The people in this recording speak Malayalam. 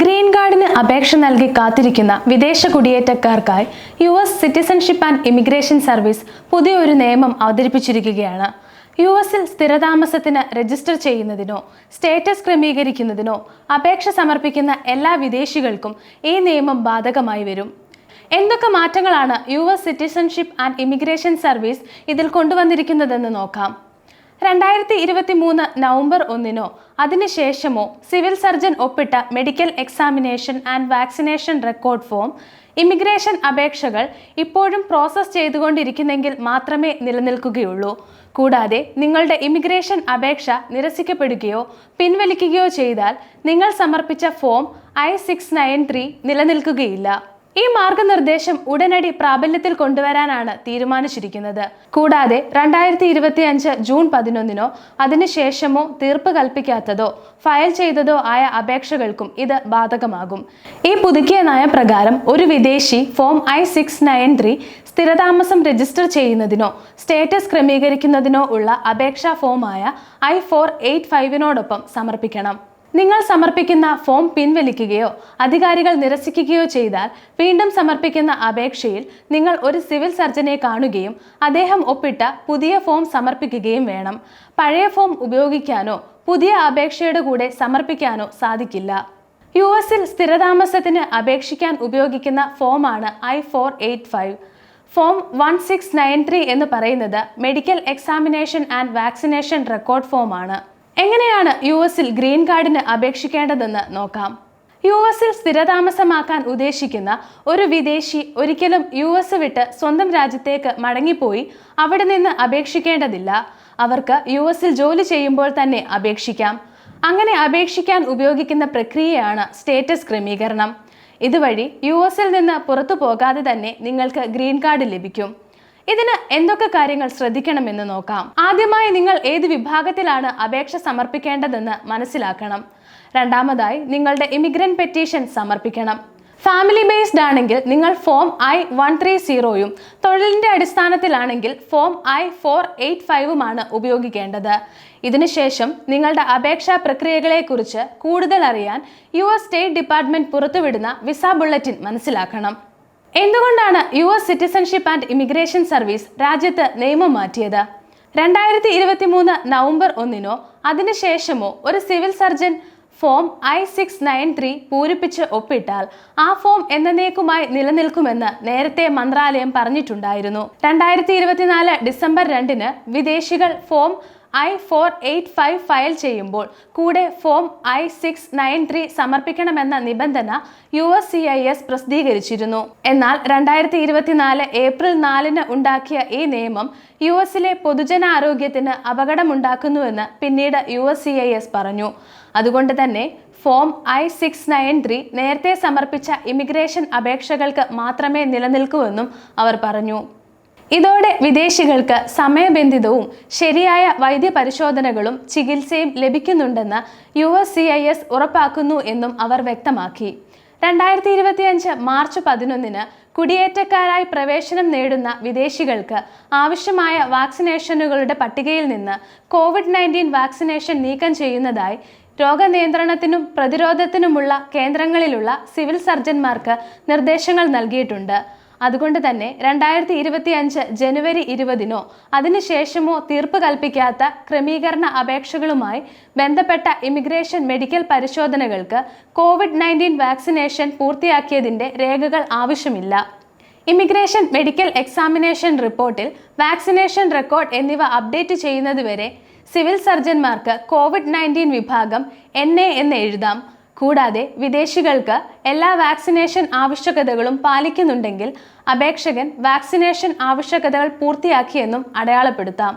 ഗ്രീൻ കാർഡിന് അപേക്ഷ നൽകി കാത്തിരിക്കുന്ന വിദേശ കുടിയേറ്റക്കാർക്കായി US citizenship and immigration service പുതിയൊരു നിയമം അവതരിപ്പിച്ചിരിക്കുകയാണ്. US-ൽ സ്ഥിരതാമസത്തിന് രജിസ്റ്റർ ചെയ്യുന്നതിനോ സ്റ്റേറ്റസ് ക്രമീകരിക്കുന്നതിനോ അപേക്ഷ സമർപ്പിക്കുന്ന എല്ലാ വിദേശികൾക്കും ഈ നിയമം ബാധകമായി വരും. എന്തൊക്കെ മാറ്റങ്ങളാണ് US citizenship and immigration service ഇതിൽ കൊണ്ടുവന്നിരിക്കുന്നതെന്ന് നോക്കാം. 2023 നവംബർ 1-നോ അതിനുശേഷമോ സിവിൽ സർജൻ ഒപ്പിട്ട medical examination and vaccination record form immigration അപേക്ഷകൾ ഇപ്പോഴും പ്രോസസ് ചെയ്തുകൊണ്ടിരിക്കുന്നെങ്കിൽ മാത്രമേ നിലനിൽക്കുകയുള്ളൂ. കൂടാതെ നിങ്ങളുടെ ഇമിഗ്രേഷൻ അപേക്ഷ നിരസിക്കപ്പെടുകയോ പിൻവലിക്കുകയോ ചെയ്താൽ നിങ്ങൾ സമർപ്പിച്ച ഫോം I-693 നിലനിൽക്കുകയില്ല. ഈ മാർഗനിർദ്ദേശം ഉടനടി പ്രാബല്യത്തിൽ കൊണ്ടുവരാനാണ് തീരുമാനിച്ചിരിക്കുന്നത്. കൂടാതെ 2025 ജൂൺ 11-നോ അതിനുശേഷമോ തീർപ്പ് കൽപ്പിക്കാത്തതോ ഫയൽ ചെയ്തതോ ആയ അപേക്ഷകൾക്കും ഇത് ബാധകമാകും. ഈ പുതുക്കിയ നയപ്രകാരം ഒരു വിദേശി ഫോം I-693 സ്ഥിരതാമസം രജിസ്റ്റർ ചെയ്യുന്നതിനോ സ്റ്റേറ്റസ് ക്രമീകരിക്കുന്നതിനോ ഉള്ള അപേക്ഷാ ഫോമായ I-485-നോടൊപ്പം സമർപ്പിക്കണം. നിങ്ങൾ സമർപ്പിക്കുന്ന ഫോം പിൻവലിക്കുകയോ അധികാരികൾ നിരസിക്കുകയോ ചെയ്താൽ വീണ്ടും സമർപ്പിക്കുന്ന അപേക്ഷയിൽ നിങ്ങൾ ഒരു സിവിൽ സർജനെ കാണുകയും അദ്ദേഹം ഒപ്പിട്ട പുതിയ ഫോം സമർപ്പിക്കുകയും വേണം. പഴയ ഫോം ഉപയോഗിക്കാനോ പുതിയ അപേക്ഷയുടെ കൂടെ സമർപ്പിക്കാനോ സാധിക്കില്ല. US-ൽ സ്ഥിരതാമസത്തിന് അപേക്ഷിക്കാൻ ഉപയോഗിക്കുന്ന ഫോമാണ് I-485. ഫോം 1693 എന്ന് പറയുന്നത് medical examination and vaccination record ഫോമാണ്. എങ്ങനെയാണ് US-ൽ ഗ്രീൻ കാർഡിന് അപേക്ഷിക്കേണ്ടതെന്ന് നോക്കാം. US-ൽ സ്ഥിരതാമസമാക്കാൻ ഉദ്ദേശിക്കുന്ന ഒരു വിദേശി ഒരിക്കലും US വിട്ട് സ്വന്തം രാജ്യത്തേക്ക് മടങ്ങിപ്പോയി അവിടെ നിന്ന് അപേക്ഷിക്കേണ്ടതില്ല. അവർക്ക് US-ൽ ജോലി ചെയ്യുമ്പോൾ തന്നെ അപേക്ഷിക്കാം. അങ്ങനെ അപേക്ഷിക്കാൻ ഉപയോഗിക്കുന്ന പ്രക്രിയയാണ് സ്റ്റേറ്റസ് ക്രമീകരണം. ഇതുവഴി US-ൽ നിന്ന് പുറത്തു പോകാതെ തന്നെ നിങ്ങൾക്ക് ഗ്രീൻ കാർഡ് ലഭിക്കും. ഇതിന് എന്തൊക്കെ കാര്യങ്ങൾ ശ്രദ്ധിക്കണമെന്ന് നോക്കാം. ആദ്യമായി നിങ്ങൾ ഏത് വിഭാഗത്തിലാണ് അപേക്ഷ സമർപ്പിക്കേണ്ടതെന്ന് മനസ്സിലാക്കണം. രണ്ടാമതായി നിങ്ങളുടെ ഇമിഗ്രന്റ് പെറ്റീഷൻ സമർപ്പിക്കണം. ഫാമിലി ബേസ്ഡ് ആണെങ്കിൽ നിങ്ങൾ ഫോം I-130യും തൊഴിലിന്റെ അടിസ്ഥാനത്തിലാണെങ്കിൽ ഫോം I-485മാണ് ഉപയോഗിക്കേണ്ടത്. ഇതിനുശേഷം നിങ്ങളുടെ അപേക്ഷാ പ്രക്രിയകളെക്കുറിച്ച് കൂടുതൽ അറിയാൻ US സ്റ്റേറ്റ് ഡിപ്പാർട്ട്മെന്റ് പുറത്തുവിടുന്ന വിസ ബുള്ളറ്റിൻ മനസ്സിലാക്കണം. എന്തുകൊണ്ടാണ് US citizenship and immigration service രാജ്യത്ത് നിയമം മാറ്റിയത്? 2023 നവംബർ 1-നോ അതിനുശേഷമോ ഒരു സിവിൽ സർജൻ ഫോം I-693 പൂരിപ്പിച്ച് ഒപ്പിട്ടാൽ ആ ഫോം എന്നേക്കുമായി നിലനിൽക്കുമെന്ന് നേരത്തെ മന്ത്രാലയം പറഞ്ഞിട്ടുണ്ടായിരുന്നു. 2024 ഡിസംബർ 2-ന് വിദേശികൾ ഫോം I-485 ഫയൽ ചെയ്യുമ്പോൾ കൂടെ ഫോം I-693 സമർപ്പിക്കണമെന്ന നിബന്ധന USCIS പ്രസിദ്ധീകരിച്ചിരുന്നു. എന്നാൽ 2024 ഏപ്രിൽ 4-ന് ഉണ്ടാക്കിയ ഈ നിയമം US-ലെ പൊതുജനാരോഗ്യത്തിന് അപകടമുണ്ടാക്കുന്നുവെന്ന് പിന്നീട് USCIS പറഞ്ഞു. അതുകൊണ്ട് തന്നെ ഫോം I-693 നേരത്തെ സമർപ്പിച്ച ഇമിഗ്രേഷൻ അപേക്ഷകൾക്ക് മാത്രമേ നിലനിൽക്കൂവെന്നും അവർ പറഞ്ഞു. ഇതോടെ വിദേശികൾക്ക് സമയബന്ധിതവും ശരിയായ വൈദ്യപരിശോധനകളും ചികിത്സയും ലഭിക്കുന്നുണ്ടെന്ന് USCIS ഉറപ്പാക്കുന്നു എന്നും അവർ വ്യക്തമാക്കി. 2025 മാർച്ച് 11-ന് കുടിയേറ്റക്കാരായി പ്രവേശനം നേടുന്ന വിദേശികൾക്ക് ആവശ്യമായ വാക്സിനേഷനുകളുടെ പട്ടികയിൽ നിന്ന് COVID-19 വാക്സിനേഷൻ നീക്കം ചെയ്യുന്നതായി രോഗനിയന്ത്രണത്തിനും പ്രതിരോധത്തിനുമുള്ള കേന്ദ്രങ്ങളിലുള്ള സിവിൽ സർജന്മാർക്ക് നിർദ്ദേശങ്ങൾ നൽകിയിട്ടുണ്ട്. അതുകൊണ്ട് തന്നെ 2025 ജനുവരി 20-നോ അതിനുശേഷമോ തീർപ്പ് കൽപ്പിക്കാത്ത ക്രമീകരണ അപേക്ഷകളുമായി ബന്ധപ്പെട്ട ഇമിഗ്രേഷൻ മെഡിക്കൽ പരിശോധനകൾക്ക് COVID-19 വാക്സിനേഷൻ പൂർത്തിയാക്കിയതിൻ്റെ രേഖകൾ ആവശ്യമില്ല. ഇമിഗ്രേഷൻ മെഡിക്കൽ എക്സാമിനേഷൻ റിപ്പോർട്ടിൽ വാക്സിനേഷൻ റെക്കോർഡ് എന്നിവ അപ്ഡേറ്റ് ചെയ്യുന്നതുവരെ സിവിൽ സർജന്മാർക്ക് COVID-19 വിഭാഗം NA എന്ന് എഴുതാം. കൂടാതെ വിദേശികൾക്ക് എല്ലാ വാക്സിനേഷൻ ആവശ്യകതകളും പാലിക്കുന്നുണ്ടെങ്കിൽ അപേക്ഷകൻ വാക്സിനേഷൻ ആവശ്യകതകൾ പൂർത്തിയാക്കിയെന്നും അടയാളപ്പെടുത്താം.